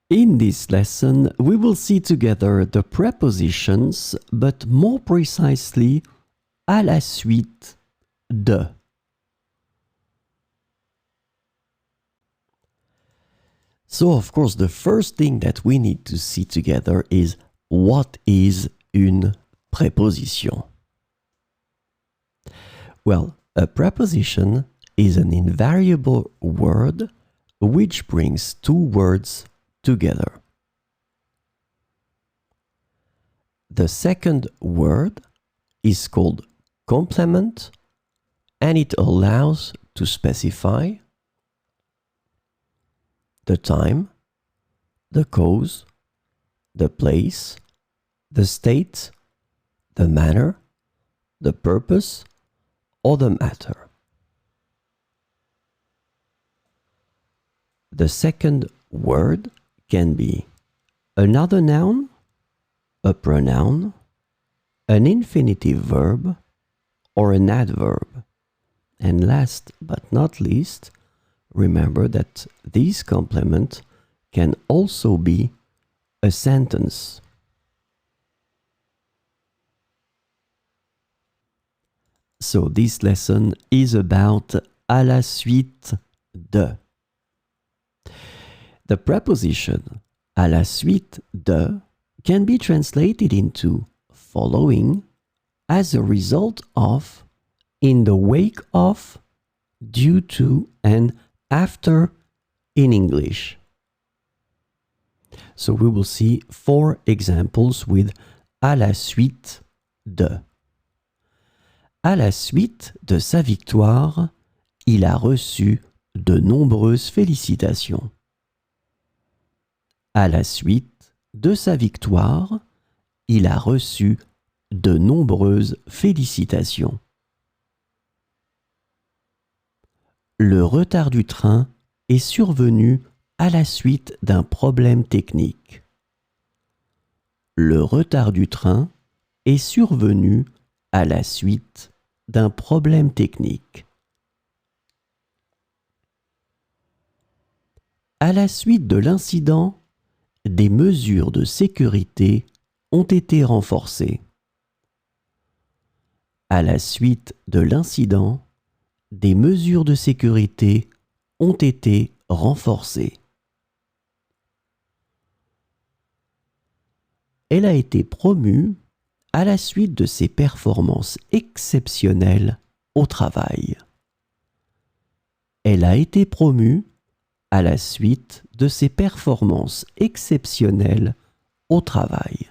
In this lesson, we will see together the prepositions, but more precisely, à la suite de. So, of course, the first thing that we need to see together is what is une préposition? Well, a preposition is an invariable word which brings two words together. The second word is called complement, and it allows to specify the time, the cause, the place, the state, the manner, the purpose, or the matter. The second word can be another noun, a pronoun, an infinitive verb, or an adverb. And last but not least, remember that this complement can also be a sentence. So this lesson is about à la suite de. The preposition à la suite de can be translated into following, as a result of, in the wake of, due to, and after in English. So we will see 4 examples with à la suite de. À la suite de sa victoire, il a reçu de nombreuses félicitations. À la suite de sa victoire, il a reçu de nombreuses félicitations. Le retard du train est survenu à la suite d'un problème technique. Le retard du train est survenu à la suite d'un problème technique. À la suite de l'incident, des mesures de sécurité ont été renforcées. À la suite de l'incident, des mesures de sécurité ont été renforcées. Elle a été promue à la suite de ses performances exceptionnelles au travail. Elle a été promue à la suite de ses performances exceptionnelles au travail.